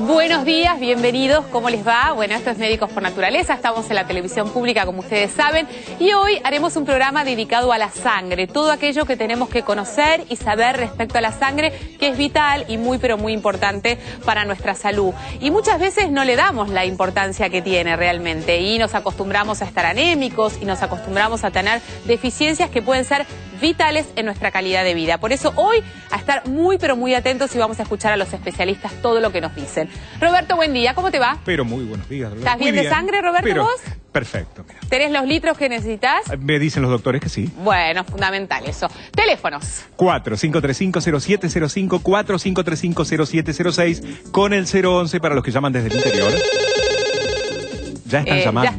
Buenos días, bienvenidos, ¿cómo les va? Bueno, esto es Médicos por Naturaleza, estamos en la televisión pública, como ustedes saben, y hoy haremos un programa dedicado a la sangre, todo aquello que tenemos que conocer y saber respecto a la sangre, que es vital y muy, pero muy importante para nuestra salud. Y muchas veces no le damos la importancia que tiene realmente, y nos acostumbramos a estar anémicos, y nos acostumbramos a tener deficiencias que pueden ser vitales en nuestra calidad de vida. Por eso hoy a estar muy pero muy atentos y vamos a escuchar a los especialistas todo lo que nos dicen. Roberto, buen día, ¿cómo te va? Pero muy buenos días, Roberto. ¿Estás bien de sangre, Roberto, pero, vos? Perfecto, mira. ¿Tenés los litros que necesitas? Me dicen los doctores que sí. Bueno, fundamental eso. Teléfonos. 4535-0705, 4535-0706, con el 011 para los que llaman desde el interior. Ya están llamando.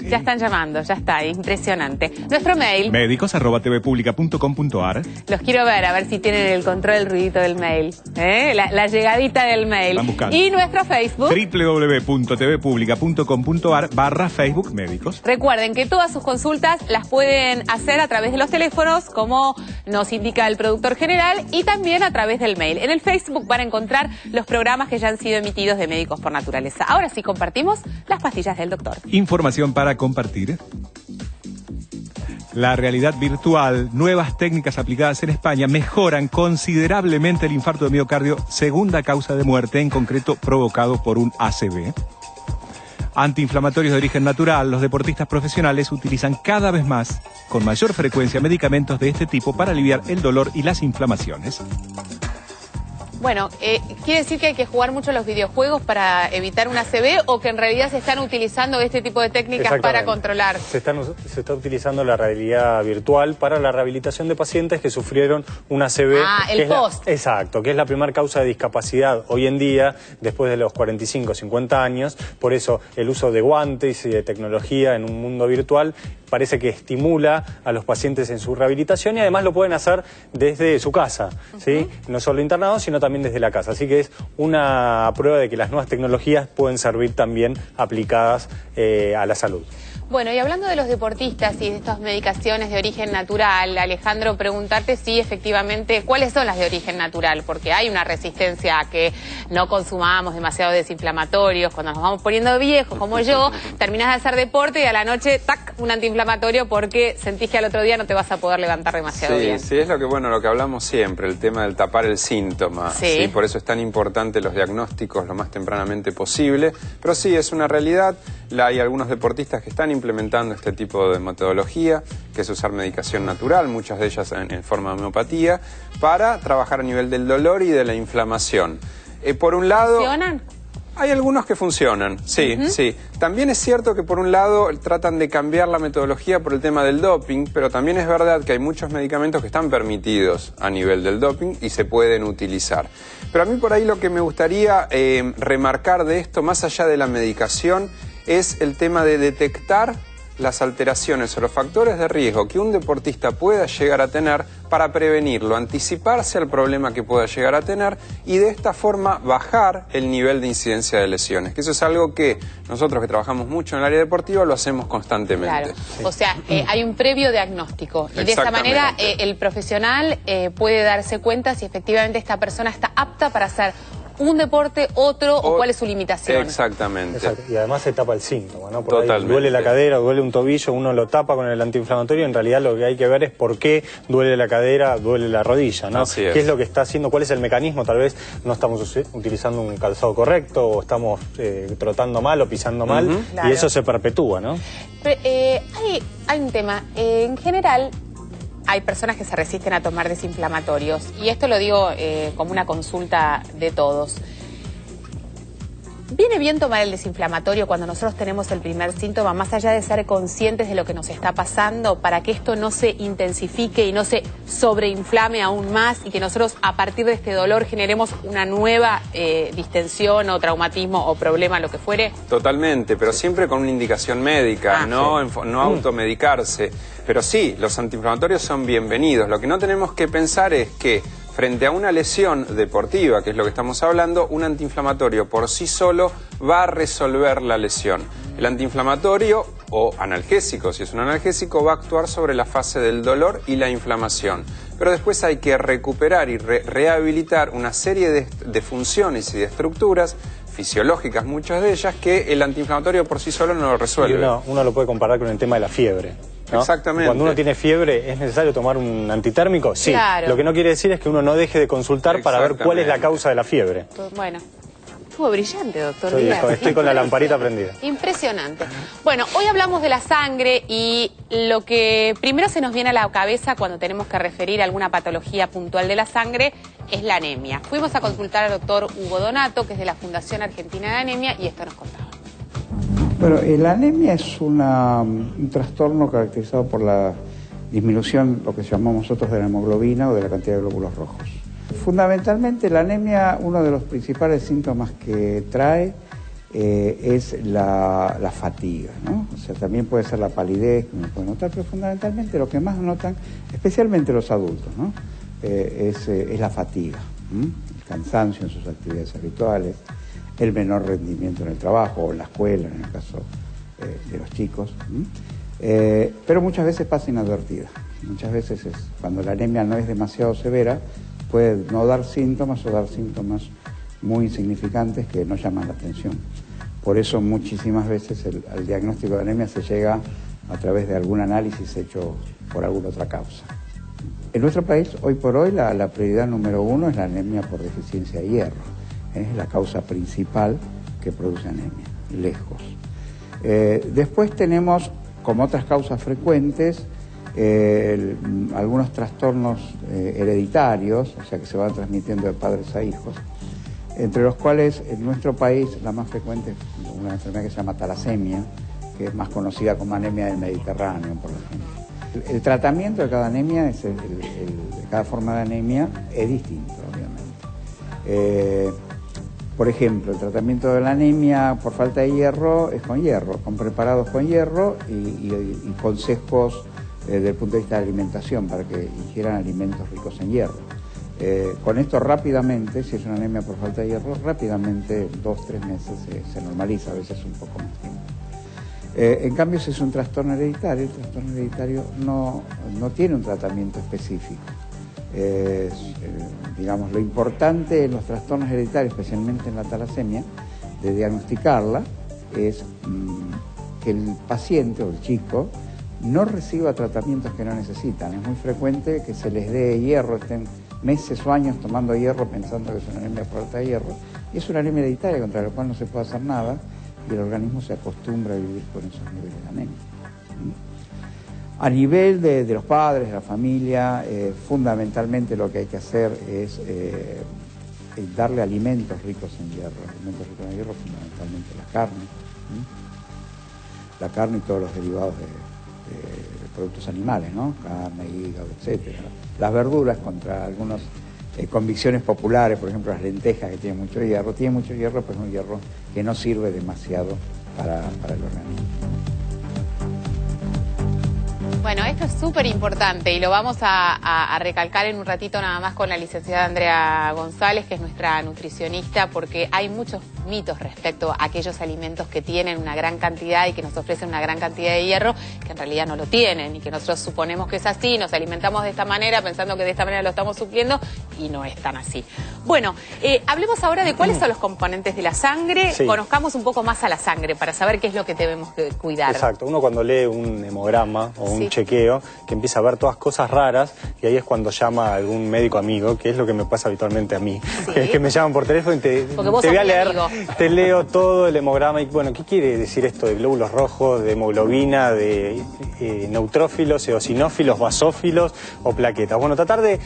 Ya están llamando, ya está, impresionante. Nuestro mail. Médicos@tvpublica.com.ar. Los quiero ver, a ver si tienen el control del ruidito del mail. La llegadita del mail. Van buscando. Y nuestro Facebook. www.tvpublica.com.ar/Facebook Médicos. Recuerden que todas sus consultas las pueden hacer a través de los teléfonos, como nos indica el productor general, y también a través del mail. En el Facebook van a encontrar los programas que ya han sido emitidos de Médicos por Naturaleza. Ahora sí compartimos las pastillas del doctor. Información para compartir. La realidad virtual, nuevas técnicas aplicadas en España mejoran considerablemente el infarto de miocardio, segunda causa de muerte, en concreto provocado por un ACV. Antiinflamatorios de origen natural, los deportistas profesionales utilizan cada vez más, con mayor frecuencia, medicamentos de este tipo para aliviar el dolor y las inflamaciones. Bueno, ¿quiere decir que hay que jugar mucho los videojuegos para evitar un ACV o que en realidad se están utilizando este tipo de técnicas para controlar? Se está utilizando la realidad virtual para la rehabilitación de pacientes que sufrieron un ACV. El post. Exacto, que es la primera causa de discapacidad hoy en día, después de los 45 o 50 años. Por eso el uso de guantes y de tecnología en un mundo virtual parece que estimula a los pacientes en su rehabilitación, y además lo pueden hacer desde su casa, ¿sí? No solo internados, sino también desde la casa. Así que es una prueba de que las nuevas tecnologías pueden servir también aplicadas a la salud. Bueno, y hablando de los deportistas y de estas medicaciones de origen natural, Alejandro, preguntarte si efectivamente, ¿cuáles son las de origen natural? Porque hay una resistencia a que no consumamos demasiados desinflamatorios. Cuando nos vamos poniendo viejos, como yo, terminás de hacer deporte y a la noche, ¡tac!, un antiinflamatorio porque sentís que al otro día no te vas a poder levantar demasiado bien. Sí, es lo que hablamos siempre, el tema del tapar el síntoma. Sí. Por eso es tan importante los diagnósticos lo más tempranamente posible. Pero sí, es una realidad. Hay algunos deportistas que están implementando este tipo de metodología, que es usar medicación natural, muchas de ellas en forma de homeopatía, para trabajar a nivel del dolor y de la inflamación. Por un lado... ¿Funcionan? Hay algunos que funcionan, sí, sí. También es cierto que por un lado tratan de cambiar la metodología por el tema del doping, pero también es verdad que hay muchos medicamentos que están permitidos a nivel del doping y se pueden utilizar. Pero a mí por ahí lo que me gustaría remarcar de esto, más allá de la medicación, es el tema de detectar las alteraciones o los factores de riesgo que un deportista pueda llegar a tener para prevenirlo, anticiparse al problema que pueda llegar a tener y de esta forma bajar el nivel de incidencia de lesiones, que eso es algo que nosotros que trabajamos mucho en el área deportiva lo hacemos constantemente. Claro, sí. O sea, hay un previo diagnóstico y de esa manera el profesional puede darse cuenta si efectivamente esta persona está apta para hacer un deporte, otro, o cuál es su limitación. Exactamente. Exacto. Y además se tapa el síntoma, ¿no? Por Totalmente. Ahí duele la cadera, duele un tobillo, uno lo tapa con el antiinflamatorio, en realidad lo que hay que ver es por qué duele la cadera, duele la rodilla, ¿no? Así es. ¿Qué es lo que está haciendo? ¿Cuál es el mecanismo? Tal vez no estamos utilizando un calzado correcto, o estamos trotando mal o pisando mal, Claro. y eso se perpetúa, ¿no? Pero, hay un tema. En general, hay personas que se resisten a tomar desinflamatorios, y esto lo digo como una consulta de todos. ¿Viene bien tomar el desinflamatorio cuando nosotros tenemos el primer síntoma, más allá de ser conscientes de lo que nos está pasando, para que esto no se intensifique y no se sobreinflame aún más y que nosotros a partir de este dolor generemos una nueva distensión o traumatismo o problema, lo que fuere? Totalmente, pero siempre con una indicación médica, no automedicarse. Pero sí, los antiinflamatorios son bienvenidos. Lo que no tenemos que pensar es que frente a una lesión deportiva, que es lo que estamos hablando, un antiinflamatorio por sí solo va a resolver la lesión. El antiinflamatorio o analgésico, si es un analgésico, va a actuar sobre la fase del dolor y la inflamación. pero después hay que recuperar y rehabilitar una serie de funciones y de estructuras fisiológicas, muchas de ellas, que el antiinflamatorio por sí solo no lo resuelve. Y uno lo puede comparar con el tema de la fiebre, ¿no? Exactamente. Cuando uno tiene fiebre, ¿es necesario tomar un antitérmico? Sí. Claro. Lo que no quiere decir es que uno no deje de consultar para ver cuál es la causa de la fiebre. Bueno, estuvo brillante, doctor Estoy Díaz. con la lamparita prendida. Impresionante. Bueno, hoy hablamos de la sangre y lo que primero se nos viene a la cabeza cuando tenemos que referir a alguna patología puntual de la sangre es la anemia. Fuimos a consultar al doctor Hugo Donato, que es de la Fundación Argentina de Anemia, y esto nos contaba. Bueno, la anemia es un trastorno caracterizado por la disminución, lo que llamamos nosotros de la hemoglobina o de la cantidad de glóbulos rojos. Fundamentalmente la anemia, uno de los principales síntomas que trae es la fatiga, ¿no? O sea, también puede ser la palidez, que uno puede notar, pero fundamentalmente lo que más notan, especialmente los adultos, ¿no? Es la fatiga, el cansancio en sus actividades habituales, el menor rendimiento en el trabajo o en la escuela, en el caso de los chicos, pero muchas veces pasa inadvertida. Muchas veces cuando la anemia no es demasiado severa, puede no dar síntomas o dar síntomas muy insignificantes que no llaman la atención. Por eso muchísimas veces al diagnóstico de anemia se llega a través de algún análisis hecho por alguna otra causa. En nuestro país, hoy por hoy, la prioridad número uno es la anemia por deficiencia de hierro. Es la causa principal que produce anemia, lejos. Después tenemos, como otras causas frecuentes, algunos trastornos hereditarios, o sea que se van transmitiendo de padres a hijos, entre los cuales en nuestro país la más frecuente es una enfermedad que se llama talasemia, que es más conocida como anemia del Mediterráneo, por ejemplo. El tratamiento de cada anemia, de cada forma de anemia, es distinto, obviamente. Por ejemplo, el tratamiento de la anemia por falta de hierro es con preparados con hierro y consejos desde el punto de vista de alimentación para que ingieran alimentos ricos en hierro. Con esto rápidamente, si es una anemia por falta de hierro, rápidamente 2-3 meses se normaliza, a veces un poco más tiempo. En cambio, si es un trastorno hereditario, el trastorno hereditario no tiene un tratamiento específico. Digamos, lo importante en los trastornos hereditarios, especialmente en la talasemia, de diagnosticarla, es que el paciente o el chico no reciba tratamientos que no necesitan. Es muy frecuente que se les dé hierro, estén meses o años tomando hierro pensando que es una anemia por falta de hierro, y es una anemia hereditaria contra la cual no se puede hacer nada y el organismo se acostumbra a vivir con esos niveles de anemia. A nivel de los padres, de la familia, fundamentalmente lo que hay que hacer es darle alimentos ricos en hierro. Alimentos ricos en hierro, fundamentalmente la carne y todos los derivados de productos animales, ¿no? Carne, hígado, etc. Las verduras, contra algunas convicciones populares, por ejemplo las lentejas, que tienen mucho hierro, pero es un hierro que no sirve demasiado para el organismo. Bueno, esto es súper importante y lo vamos a recalcar en un ratito nada más con la licenciada Andrea González, que es nuestra nutricionista, porque hay muchos mitos respecto a aquellos alimentos que tienen una gran cantidad y que nos ofrecen una gran cantidad de hierro, que en realidad no lo tienen y que nosotros suponemos que es así, nos alimentamos de esta manera pensando que de esta manera lo estamos supliendo y no es tan así. Bueno, hablemos ahora de cuáles son los componentes de la sangre, sí. Conozcamos un poco más a la sangre para saber qué es lo que debemos cuidar. Exacto, uno cuando lee un hemograma o un chequeo, que empieza a ver todas cosas raras y ahí es cuando llama a algún médico amigo, que es lo que me pasa habitualmente a mí. ¿Sí? Es que me llaman por teléfono y te voy a leer, te leo todo el hemograma y bueno, ¿qué quiere decir esto de glóbulos rojos, de hemoglobina, de neutrófilos, eosinófilos, basófilos o plaquetas? Bueno, tratar de,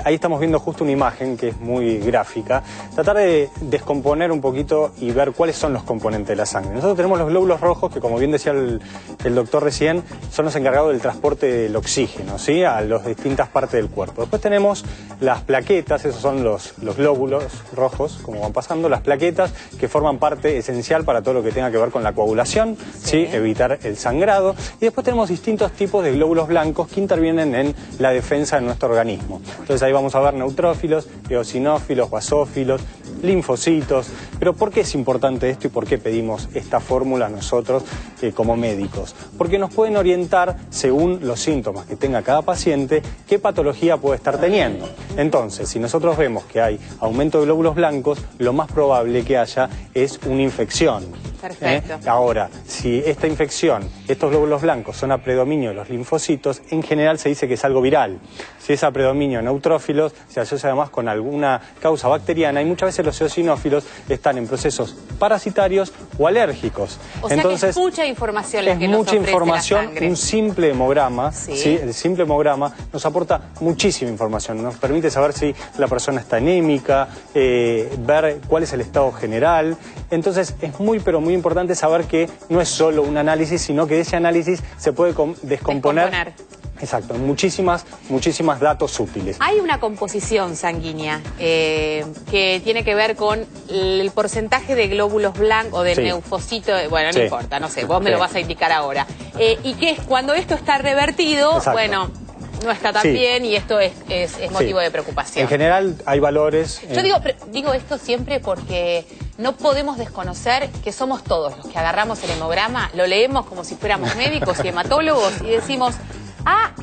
ahí estamos viendo justo una imagen que es muy gráfica, tratar de descomponer un poquito y ver cuáles son los componentes de la sangre. Nosotros tenemos los glóbulos rojos que, como bien decía el doctor recién, son los encargados del transporte del oxígeno, ¿sí? A las distintas partes del cuerpo. Después tenemos las plaquetas, esos son los glóbulos rojos, como van pasando, las plaquetas que forman parte esencial para todo lo que tenga que ver con la coagulación, ¿sí? Evitar el sangrado. Y después tenemos distintos tipos de glóbulos blancos que intervienen en la defensa de nuestro organismo. Entonces ahí vamos a ver neutrófilos, eosinófilos, basófilos, linfocitos. Pero ¿por qué es importante esto y por qué pedimos esta fórmula nosotros como médicos? Porque nos pueden orientar según según los síntomas que tenga cada paciente, qué patología puede estar teniendo. Entonces, si nosotros vemos que hay aumento de glóbulos blancos, lo más probable que haya es una infección. Perfecto. Ahora, si esta infección, estos glóbulos blancos son a predominio de los linfocitos, en general se dice que es algo viral. Si es a predominio de neutrófilos, se asocia además con alguna causa bacteriana y muchas veces los eosinófilos están en procesos parasitarios o alérgicos. O sea, entonces, que es mucha información la es que nos mucha ofrece información, la sangre. un simple hemograma, Sí. ¿sí? El simple hemograma nos aporta muchísima información, nos permite saber si la persona está anémica, ver cuál es el estado general. Entonces es muy pero muy importante saber que no es solo un análisis, sino que ese análisis se puede descomponer. Exacto, muchísimas datos útiles. Hay una composición sanguínea que tiene que ver con el porcentaje de glóbulos blancos o de Sí. neufocito, bueno, no Sí. importa, no sé, vos me Sí. lo vas a indicar ahora. Y que cuando esto está revertido, Exacto. bueno, no está tan Sí. bien y esto es motivo Sí. de preocupación. En general hay valores... Yo digo esto siempre porque no podemos desconocer que somos todos los que agarramos el hemograma, lo leemos como si fuéramos médicos y hematólogos y decimos,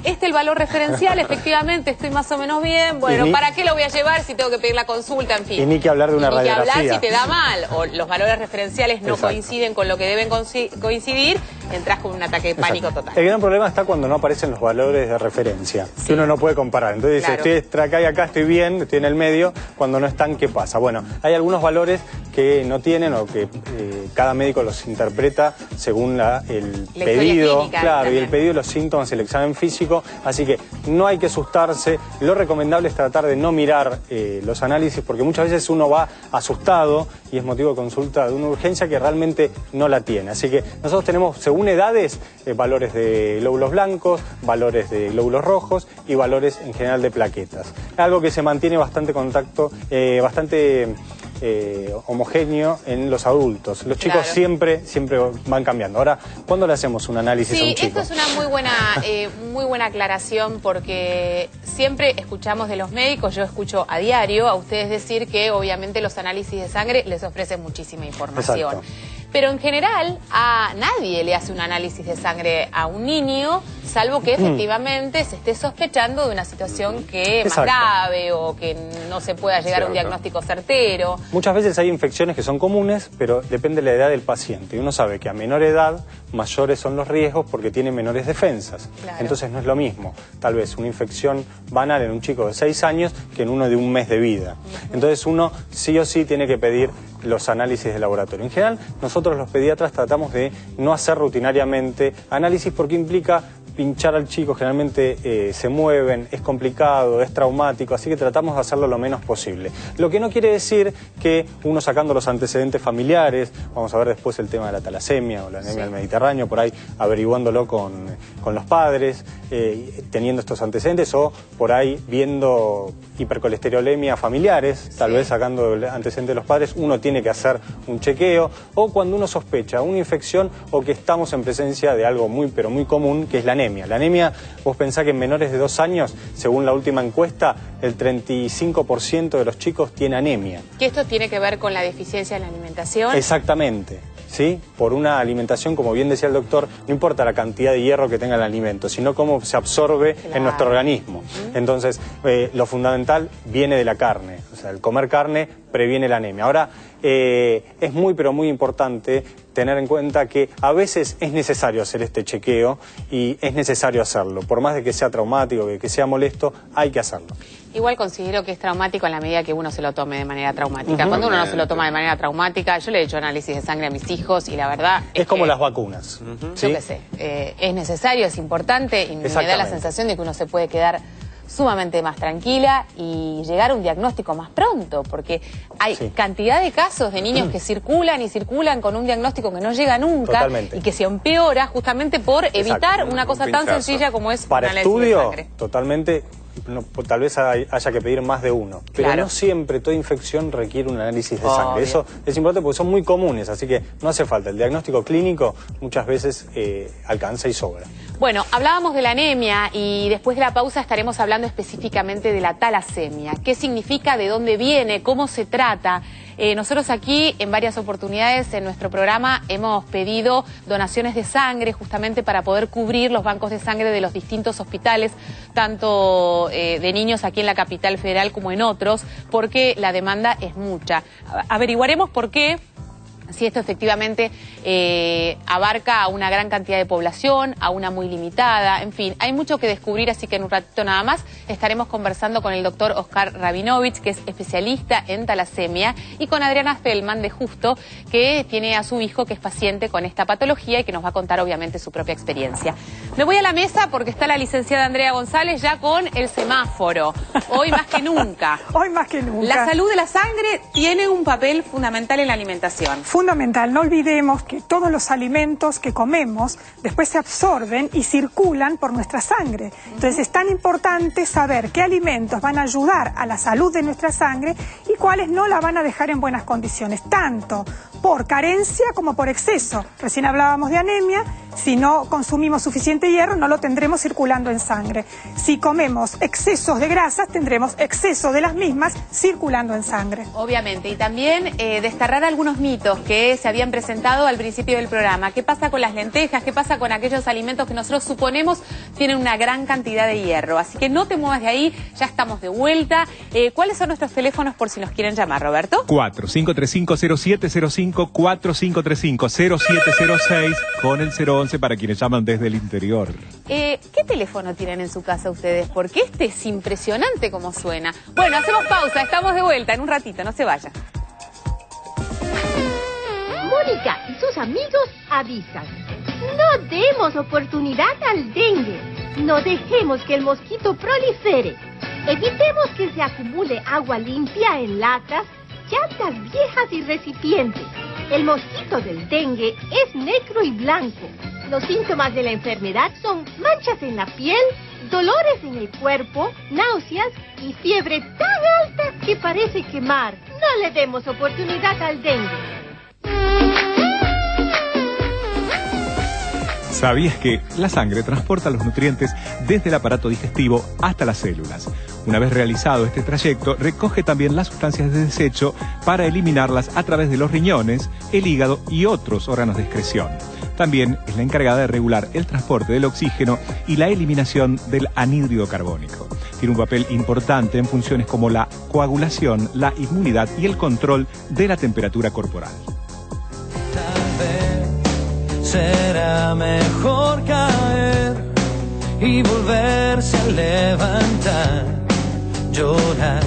este es el valor referencial, efectivamente estoy más o menos bien, bueno, ¿para qué lo voy a llevar si tengo que pedir la consulta? En fin. Y ni que hablar de una radiografía. Ni que hablar si te da mal o los valores referenciales no Exacto. coinciden con lo que deben coincidir, entras con un ataque de pánico total. El gran problema está cuando no aparecen los valores de referencia, que uno no puede comparar. Entonces Claro. dice, estoy acá y acá, estoy bien, estoy en el medio, cuando no están, ¿qué pasa? Bueno, hay algunos valores que no tienen o que cada médico los interpreta según el La pedido, historia clínica claro, y también. el pedido, los síntomas, el examen físico, así que no hay que asustarse. Lo recomendable es tratar de no mirar los análisis, porque muchas veces uno va asustado y es motivo de consulta de una urgencia que realmente no la tiene. Así que nosotros tenemos, según edades, valores de glóbulos blancos, valores de glóbulos rojos y valores en general de plaquetas. Algo que se mantiene bastante homogéneo en los adultos. Los chicos Claro. siempre van cambiando. Ahora, ¿cuándo le hacemos un análisis a un Sí, chico? esto es una muy buena aclaración porque siempre escuchamos de los médicos, yo escucho a diario a ustedes decir que obviamente los análisis de sangre les ofrecen muchísima información. Exacto. Pero en general a nadie le hace un análisis de sangre a un niño, salvo que efectivamente se esté sospechando de una situación que es más Exacto. grave o que no se pueda llegar a un Cierto. diagnóstico certero. Muchas veces hay infecciones que son comunes, pero depende de la edad del paciente. Y uno sabe que a menor edad, mayores son los riesgos porque tiene menores defensas. Claro. Entonces no es lo mismo, tal vez una infección banal en un chico de 6 años que en uno de 1 mes de vida. Entonces uno sí o sí tiene que pedir los análisis de laboratorio. En general, nosotros los pediatras tratamos de no hacer rutinariamente análisis porque implica pinchar al chico, generalmente se mueven, es complicado, es traumático, así que tratamos de hacerlo lo menos posible. Lo que no quiere decir que uno sacando los antecedentes familiares, vamos a ver después el tema de la talasemia o la anemia del Mediterráneo, por ahí averiguándolo con los padres, teniendo estos antecedentes, o por ahí viendo hipercolesterolemia familiares, tal vez sacando el antecedente de los padres, uno tiene que hacer un chequeo, o cuando uno sospecha una infección o que estamos en presencia de algo muy pero muy común, que es la anemia. La anemia, vos pensás que en menores de 2 años, según la última encuesta, el 35% de los chicos tiene anemia. Que esto tiene que ver con la deficiencia en la alimentación. Exactamente, ¿sí? Por una alimentación, como bien decía el doctor, no importa la cantidad de hierro que tenga el alimento, sino cómo se absorbe en nuestro organismo. Entonces, lo fundamental viene de la carne, o sea, el comer carne previene la anemia. Ahora, es muy pero muy importante tener en cuenta que a veces es necesario hacer este chequeo y es necesario hacerlo. Por más de que sea traumático, que sea molesto, hay que hacerlo. Igual considero que es traumático en la medida que uno se lo tome de manera traumática. Cuando uno no se lo toma de manera traumática, yo le he hecho análisis de sangre a mis hijos y la verdad Es como que, las vacunas. ¿sí? yo qué sé, es necesario, es importante y me da la Exactamente. sensación de que uno se puede quedar sumamente más tranquila y llegar a un diagnóstico más pronto, porque hay cantidad de casos de niños que circulan y circulan con un diagnóstico que no llega nunca. Totalmente. Y que se empeora justamente por evitar una Un cosa tan pinchazo. sencilla como es Para un análisis de estudio, sangre. totalmente, tal vez haya que pedir más de uno. Pero Claro. no siempre toda infección requiere un análisis de sangre. Obvio. Eso es importante porque son muy comunes, así que no hace falta. El diagnóstico clínico muchas veces alcanza y sobra. Bueno, hablábamos de la anemia y después de la pausa estaremos hablando específicamente de la talasemia. ¿Qué significa? ¿De dónde viene? ¿Cómo se trata? Nosotros aquí en varias oportunidades en nuestro programa hemos pedido donaciones de sangre justamente para poder cubrir los bancos de sangre de los distintos hospitales, tanto de niños aquí en la capital federal como en otros, porque la demanda es mucha. Averiguaremos por qué, si esto efectivamente abarca a una gran cantidad de población, a una muy limitada, en fin, hay mucho que descubrir, así que en un ratito nada más estaremos conversando con el doctor Oscar Rabinovich, que es especialista en talasemia, y con Adriana Feldman de Justo, que tiene a su hijo que es paciente con esta patología y que nos va a contar obviamente su propia experiencia. Me voy a la mesa porque está la licenciada Andrea González ya con el semáforo, hoy más que nunca. Hoy más que nunca. La salud de la sangre tiene un papel fundamental en la alimentación. Fundamental, no olvidemos que todos los alimentos que comemos después se absorben y circulan por nuestra sangre. Entonces es tan importante saber qué alimentos van a ayudar a la salud de nuestra sangre y cuáles no la van a dejar en buenas condiciones, tanto por carencia como por exceso. Recién hablábamos de anemia, si no consumimos suficiente hierro no lo tendremos circulando en sangre. Si comemos excesos de grasas tendremos exceso de las mismas circulando en sangre. Obviamente, y también desterrar algunos mitos que se habían presentado al principio del programa. ¿Qué pasa con las lentejas? ¿Qué pasa con aquellos alimentos que nosotros suponemos tienen una gran cantidad de hierro? Así que no te muevas de ahí, ya estamos de vuelta. ¿Cuáles son nuestros teléfonos por si nos quieren llamar, Roberto? 4535-0705, 4535-0706 con el 011 para quienes llaman desde el interior. ¿Qué teléfono tienen en su casa ustedes? Porque este es impresionante como suena. Bueno, hacemos pausa, estamos de vuelta en un ratito, no se vaya. Mónica y sus amigos avisan. No demos oportunidad al dengue. No dejemos que el mosquito prolifere. Evitemos que se acumule agua limpia en latas, llantas viejas y recipientes. El mosquito del dengue es negro y blanco. Los síntomas de la enfermedad son manchas en la piel, dolores en el cuerpo, náuseas y fiebre tan alta que parece quemar. No le demos oportunidad al dengue. ¿Sabías que la sangre transporta los nutrientes desde el aparato digestivo hasta las células? Una vez realizado este trayecto, recoge también las sustancias de desecho para eliminarlas a través de los riñones, el hígado y otros órganos de excreción. También es la encargada de regular el transporte del oxígeno y la eliminación del anhídrido carbónico. Tiene un papel importante en funciones como la coagulación, la inmunidad y el control de la temperatura corporal. Será mejor caer y volverse a levantar, llorar.